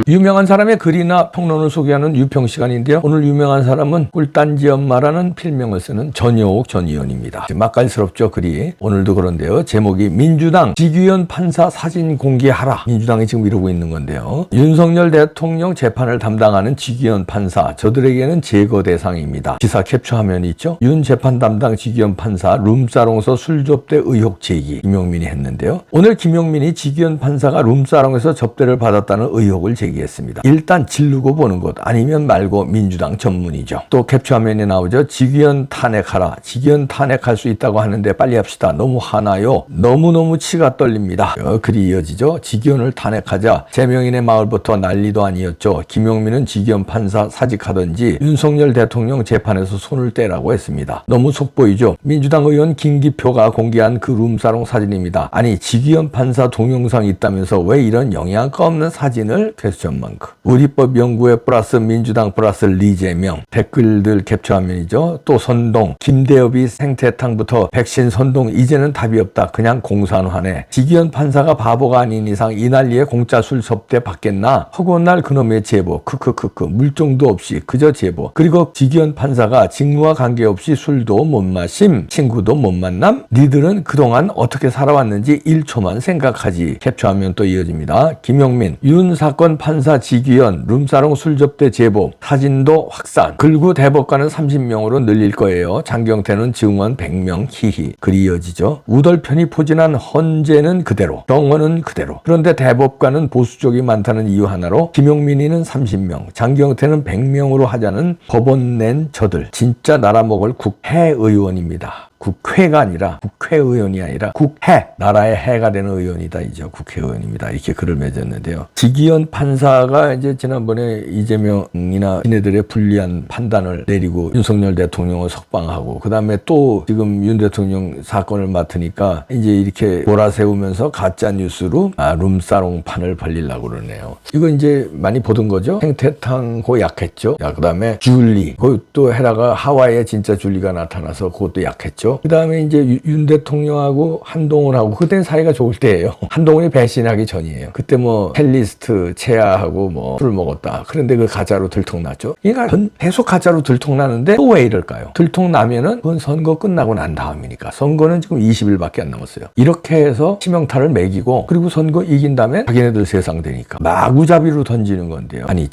유명한 사람의 글이나 평론을 소개하는 유평 시간인데요. 오늘 유명한 사람은 꿀단지 엄마라는 필명을 쓰는 전효옥 전 의원입니다. 맛깔스럽죠, 글이. 오늘도 그런데요. 제목이 민주당 지규현 판사 사진 공개하라. 민주당이 지금 이러고 있는 건데요. 윤석열 대통령 재판을 담당하는 지규현 판사, 저들에게는 제거 대상입니다. 기사 캡처 화면이 있죠. 윤 재판 담당 지규현 판사 룸사롱에서 술 접대 의혹 제기, 김용민이 했는데요. 오늘 김용민이 지규현 판사가 룸사롱에서 접대를 받았다는 의혹을 제기했습니다. 일단 지르고 보는 것, 아니면 말고 민주당 전문이죠. 또 캡처 화면에 나오죠. 지규현 탄핵하라. 지규현 탄핵할 수 있다고 하는데 빨리 합시다. 너무 화나요. 너무너무 치가 떨립니다. 글이 이어지죠. 지규현을 탄핵하자. 제명인의 마을부터 난리도 아니었죠. 김용민은 지규현 판사 사직하든지 윤석열 대통령 재판에서 손을 떼라고 했습니다. 너무 속보이죠. 민주당 의원 김기표가 공개한 그 룸사롱 사진입니다. 아니, 지규현 판사 동영상이 있다면서 왜 이런 영양가 없는 사진을 퀘스천 마크. 우리법 연구회 플러스 민주당 플러스 리재명. 댓글들 캡처 화면이죠. 또 선동. 김대엽이 생태탕부터 백신 선동. 이제는 답이 없다. 그냥 공산화네. 지규현 판사가 바보가 아닌 이상 이 난리에 공짜 술 접대 받겠나? 허구한 날 그놈의 제보. 크크크크. 물정도 없이 그저 제보. 그리고 지규현 판사가 직무와 관계없이 술도 못 마심, 친구도 못 만남. 니들은 그동안 어떻게 살아왔는지 1초만 생각하지. 캡처하면 또 이어집니다. 김용민, 윤 사건 판사 지규현 룸사롱 술 접대 제보, 사진도 확산. 글구 대법관은 30명으로 늘릴 거예요. 장경태는 증원 100명. 히히. 글이 이어지죠. 우덜편이 포진한 헌재는 그대로, 정원은 그대로. 그런데 대법관은 보수 쪽이 많다는 이유 하나로 김용민이는 30명, 장경태는 100명으로 하자는 법원 낸 저들. 진짜 나라 먹을 국회의원입니다. 국회가 아니라, 국회의원이 아니라 국회, 나라의 해가 되는 의원이다. 이제 국회의원입니다. 이렇게 글을 맺었는데요. 지규현 판사가 이제 지난번에 이재명이나 지네들의 불리한 판단을 내리고 윤석열 대통령을 석방하고, 그 다음에 또 지금 윤 대통령 사건을 맡으니까 이제 이렇게 몰아세우면서 가짜뉴스로 룸사롱 판을 벌리려고 그러네요. 이거 이제 많이 보던 거죠. 생태탕 고 약했죠. 그 다음에 줄리, 그것도 해다가 하와이에 진짜 줄리가 나타나서 그것도 약했죠. 그 다음에 이제 윤 대통령하고 한동훈하고, 그때는 사이가 좋을 때예요. 한동훈이 배신하기 전이에요. 그때 뭐 헬리스트 채아하고 뭐 술을 먹었다. 그런데 그 가짜로 들통났죠. 그러니까 계속 가짜로 들통나는데 또 왜 이럴까요? 들통나면은 그건 선거 끝나고 난 다음이니까. 선거는 지금 20일밖에 안 남았어요. 이렇게 해서 치명타를 매기고, 그리고 선거 이긴 다음에 자기네들 세상 되니까 마구잡이로 던지는 건데요. 아니,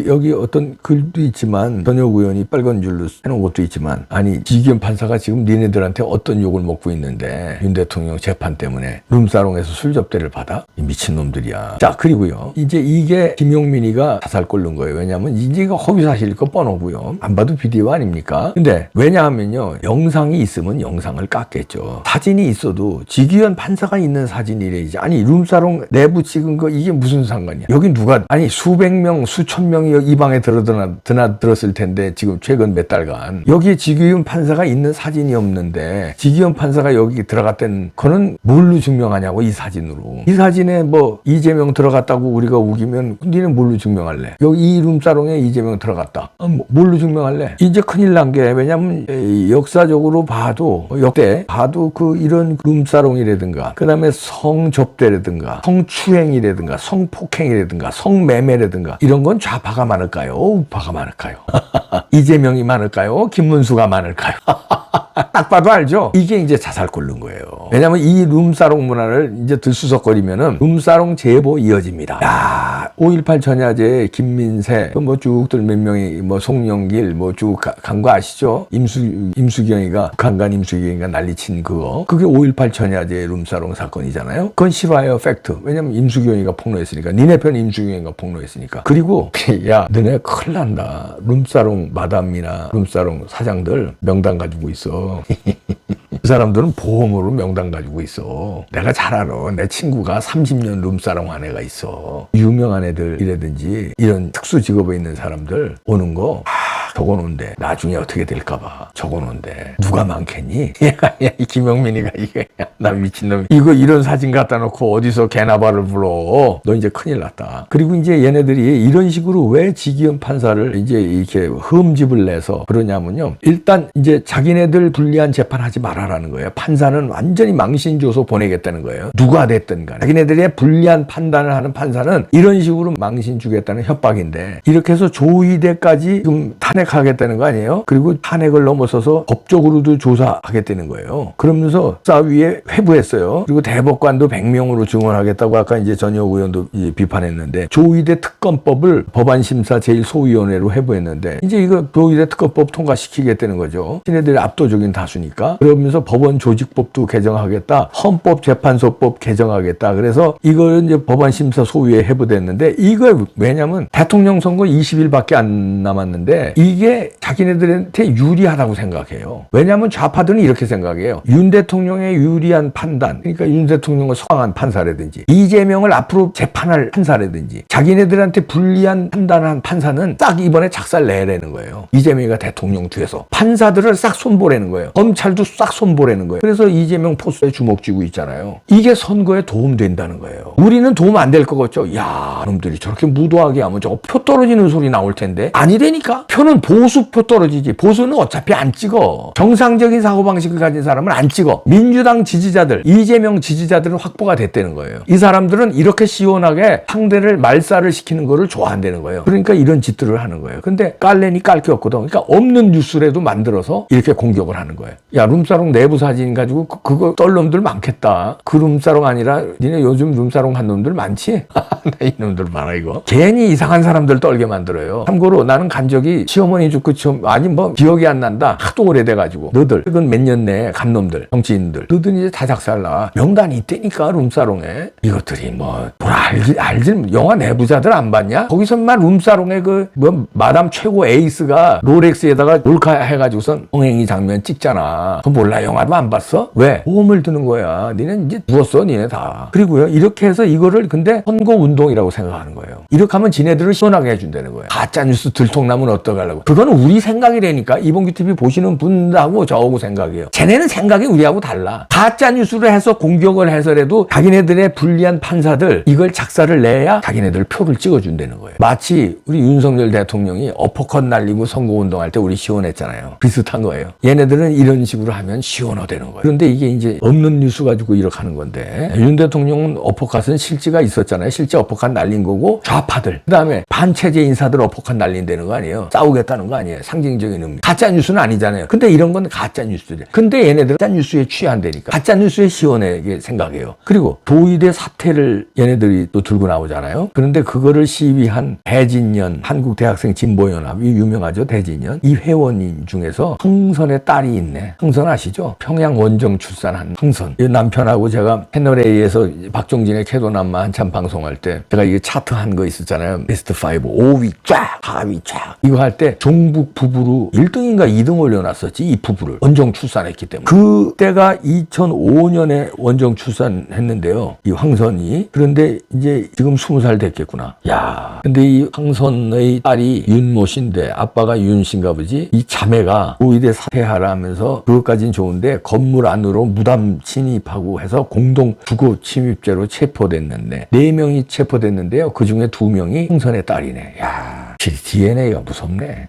여기 어떤 글도 있지만, 전효옥 의원이 빨간 줄로 해놓은 것도 있지만, 아니, 지규현 판사가 지금 니네들한테 어떤 욕을 먹고 있는데 윤 대통령 재판 때문에 룸사롱에서 술 접대를 받아? 이 미친놈들이야. 자, 그리고요, 이제 이게 김용민이가 자살 꼴른 거예요. 왜냐하면 이제 이거 허위사실일 거 뻔하고요. 안 봐도 비디오 아닙니까? 근데 왜냐하면요, 영상이 있으면 영상을 깠겠죠. 사진이 있어도 지규현 판사가 있는 사진이래지. 아니, 룸사롱 내부 찍은 거 이게 무슨 상관이야? 여기 누가, 아니, 수백 명, 수천 명이 이 방에 드나들었을 텐데 지금 최근 몇 달간 여기에 지규현 판사가 있는 사진이 없는데 지규현 판사가 여기 들어갔다는 거는 뭘로 증명하냐고. 이 사진으로. 이 사진에 뭐 이재명 들어갔다고 우리가 우기면 니는 뭘로 증명할래? 여기 이 룸사롱에 이재명 들어갔다. 뭘로 증명할래? 이제 큰일 난 게, 왜냐면 역사적으로 봐도, 역대 봐도 그 이런 룸사롱이라든가, 그 다음에 성접대라든가, 성추행이라든가, 성폭행이라든가, 성매매라든가, 이런 건 좌파가 많을까요? 우파가 많을까요? 이재명이 많을까요? 김문수가 많을까요? 딱 봐도 알죠? 이게 이제 자살 꼴른 거예요. 왜냐면 이 룸사롱 문화를 이제 들수석거리면은 룸사롱 제보 이어집니다. 야, 5.18 전야제 김민세, 뭐 쭉들 몇 명이, 뭐 송영길, 뭐 쭉 간 거 아시죠? 임수경이가, 북한간 임수경이가 난리친 그거. 그게 5.18 전야제 룸사롱 사건이잖아요. 그건 실화예요, 팩트. 왜냐면 임수경이가 폭로했으니까. 니네 편 임수경이가 폭로했으니까. 그리고, 야, 너네 큰일 난다. 룸사롱 마담이나 룸사롱 사장들 명단 가지고 있어. 그 사람들은 보험으로 명단 가지고 있어. 내가 잘 알아. 내 친구가 30년 룸사롱 한 애가 있어. 유명한 애들이라든지 이런 특수 직업에 있는 사람들 오는 거 적어놓은데 나중에 어떻게 될까봐 적어놓은데 누가 많겠니? 야, 이 김영민이가 이게 나 미친놈 이거 이런 사진 갖다 놓고 어디서 개나발을 불러? 너 이제 큰일 났다. 그리고 이제 얘네들이 이런 식으로 왜 지기현 판사를 이제 이렇게 흠집을 내서 그러냐면요. 일단 이제 자기네들 불리한 재판하지 말아라는 거예요. 판사는 완전히 망신 줘서 보내겠다는 거예요. 누가 됐든 간에 자기네들의 불리한 판단을 하는 판사는 이런 식으로 망신 주겠다는 협박인데 이렇게 해서 조의대까지 지금 탄핵하겠다는 거 아니에요? 그리고 탄핵을 넘어서서 법적으로도 조사하겠다는 거예요. 그러면서 사위에 회부했어요. 그리고 대법관도 100명으로 증언하겠다고 아까 이제 전혁 의원도 이제 비판했는데 조의대 특검법을 법안심사 제1소위원회로 회부했는데 이제 이거 조의대 특검법 통과시키겠다는 거죠. 걔네들이 압도적인 다수니까. 그러면서 법원 조직법도 개정하겠다. 헌법재판소법 개정하겠다. 그래서 이걸 이제 법안심사 소위에 회부됐는데 이거 왜냐면 대통령 선거 20일밖에 안 남았는데 이게 자기네들한테 유리하다고 생각해요. 왜냐면 좌파들은 이렇게 생각해요. 윤 대통령의 유리한 판단, 그러니까 윤 대통령을 소환한 판사라든지 이재명을 앞으로 재판할 판사라든지 자기네들한테 불리한 판단한 판사는 딱 이번에 작살 내라는 거예요. 이재명이가 대통령 뒤에서 판사들을 싹 손보라는 거예요. 검찰도 싹 손보라는 거예요. 그래서 이재명 포스에 주목 쥐고 있잖아요. 이게 선거에 도움된다는 거예요. 우리는 도움 안 될 것 같죠. 야, 놈들이 저렇게 무도하게 하면 저거 표 떨어지는 소리 나올 텐데 아니라니까. 표는 보수표 떨어지지. 보수는 어차피 안 찍어. 정상적인 사고방식을 가진 사람은 안 찍어. 민주당 지지자들, 이재명 지지자들은 확보가 됐다는 거예요. 이 사람들은 이렇게 시원하게 상대를 말살을 시키는 거를 좋아한다는 거예요. 그러니까 이런 짓들을 하는 거예요. 근데 깔래니 깔 게 없거든. 그러니까 없는 뉴스라도 만들어서 이렇게 공격을 하는 거예요. 야, 룸사롱 내부 사진 가지고 그거 떨 놈들 많겠다. 그 룸사롱 아니라 니네 요즘 룸사롱 한 놈들 많지? 이놈들 많아 이거. 괜히 이상한 사람들 떨게 만들어요. 참고로 나는 간 적이 시어머니 죽고 아니 뭐 기억이 안 난다. 하도 오래돼가지고 너들 그건 몇 년 내에 간 놈들 정치인들 너들 이제 다 작살나. 명단이 있다니까 룸사롱에. 이것들이 뭘 알지 영화 내부자들 안 봤냐? 거기서만 룸사롱에 그 뭐 마담 최고 에이스가 롤렉스에다가 몰카 해가지고선 흥행이 장면 찍잖아. 그거 몰라? 영화도 안 봤어? 왜? 보험을 드는 거야. 니네 이제 누웠어 니네 다. 그리고요 이렇게 해서 이거를 근데 선거 운동이라고 생각하는 거예요. 이렇게 하면 지네들을 시원하게 해준다는 거예요. 가짜뉴스 들통나면 어떡하려고. 그거는 우리 생각이라니까. 이봉규 TV 보시는 분하고 저하고 생각이에요. 쟤네는 생각이 우리하고 달라. 가짜뉴스를 해서 공격을 해서라도 자기네들의 불리한 판사들 이걸 작사를 내야 자기네들 표를 찍어준다는 거예요. 마치 우리 윤석열 대통령이 어퍼컷 날리고 선거운동할 때 우리 시원했잖아요. 비슷한 거예요. 얘네들은 이런 식으로 하면 시원하다는 거예요. 그런데 이게 이제 없는 뉴스 가지고 이렇게 하는 건데 윤 대통령은 어퍼컷은 실제가 있었잖아요. 실제 어퍼컷 날린 거고 좌파들 그다음에 반체제 인사들 어퍼컷 날린다는 거 아니에요. 싸우겠다는 거 아니에요. 상징적인 의미. 가짜 뉴스는 아니잖아요. 근데 이런 건 가짜 뉴스들. 근데 얘네들은 가짜 뉴스에 취한다니까. 가짜 뉴스에 시원하게 생각해요. 그리고 도의대 사태를 얘네들이 또 들고 나오잖아요. 그런데 그거를 시위한 대진년 한국대학생 진보연합이 유명하죠. 대진년. 이 회원인 중에서 흥선의 딸이 있네. 흥선 아시죠? 평양 원정 출산한 흥선. 이 남편하고 제가 패널A에서 박종진의 캐도남마 한참 방송할 때 제가 이게 차트 한 거 있었잖아요. 베스트 5 5위 쫙 4위 쫙 이거 할 때 종북 부부로 1등인가 2등 올려놨었지. 이 부부를 원정 출산했기 때문에. 그때가 2005년에 원정 출산했는데요. 이 황선이. 그런데 이제 지금 20살 됐겠구나. 야, 근데 이 황선의 딸이 윤모 씨인데 아빠가 윤 씨인가 보지. 이 자매가 도의대 사퇴하라면서 그것까진 좋은데 건물 안으로 무단 침입하고 해서 공동 주거 침입죄로 체포됐는데 4명이 체포됐는데요. 그중에 2명이 황선의 딸이네. 야, DNA가 무섭네.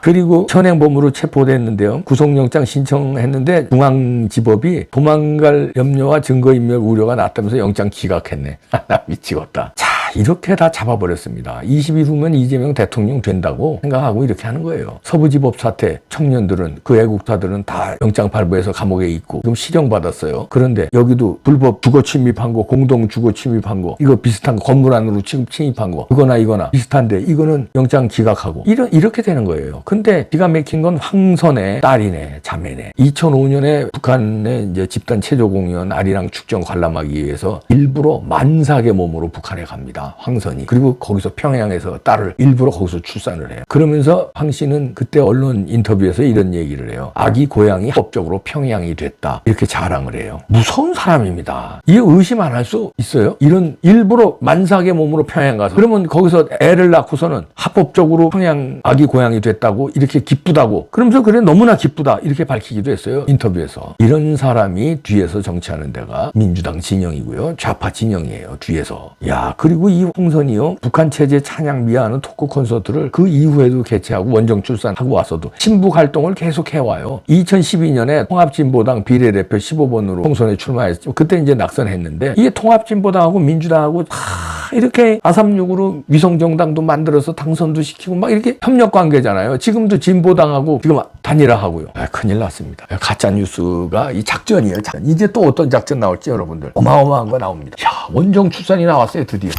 그리고 현행범으로 체포됐는데요. 구속영장 신청했는데 중앙지법이 도망갈 염려와 증거인멸 우려가 났다면서 영장 기각했네. 나 미치겠다. 자, 이렇게 다 잡아버렸습니다. 20일 후면 이재명 대통령 된다고 생각하고 이렇게 하는 거예요. 서부지법 사태 청년들은 그 애국자들은 다 영장 발부해서 감옥에 있고 지금 실형받았어요. 그런데 여기도 불법 주거 침입한 거 공동 주거 침입한 거 이거 비슷한 거 건물 안으로 침입한 거 이거나 비슷한데 이거는 영장 기각하고 이렇게 되는 거예요. 근데 기가 막힌 건 황선의 딸이네 자매네. 2005년에 북한의 이제 집단 체조공연 아리랑 축전 관람하기 위해서 일부러 만삭의 몸으로 북한에 갑니다. 합니다. 황선이. 그리고 거기서 평양에서 딸을 일부러 거기서 출산을 해요. 그러면서 황 씨는 그때 언론 인터뷰에서 이런 얘기를 해요. 아기 고향이 합법적으로 평양이 됐다. 이렇게 자랑을 해요. 무서운 사람입니다. 이게 의심 안 할 수 있어요? 이런 일부러 만삭의 몸으로 평양 가서 그러면 거기서 애를 낳고서는 합법적으로 평양 아기 고향이 됐다고 이렇게 기쁘다고 그러면서 그래 너무나 기쁘다 이렇게 밝히기도 했어요. 인터뷰에서. 이런 사람이 뒤에서 정치하는 데가 민주당 진영이고요. 좌파 진영이에요. 뒤에서. 야, 그리고 이 홍선이요. 북한 체제 찬양 미화하는 토크 콘서트를 그 이후에도 개최하고 원정 출산하고 와서도 신북 활동을 계속 해와요. 2012년에 통합진보당 비례대표 15번으로 총선에 출마했죠. 그때 이제 낙선했는데 이게 통합진보당하고 민주당하고 이렇게 아삼육으로 위성정당도 만들어서 당선도 시키고 막 이렇게 협력 관계잖아요. 지금도 진보당하고 지금 단일화하고요. 큰일 났습니다. 가짜 뉴스가 이 작전이에요. 작전. 이제 또 어떤 작전 나올지 여러분들 어마어마한 거 나옵니다. 야, 원정 출산이 나왔어요. 드디어.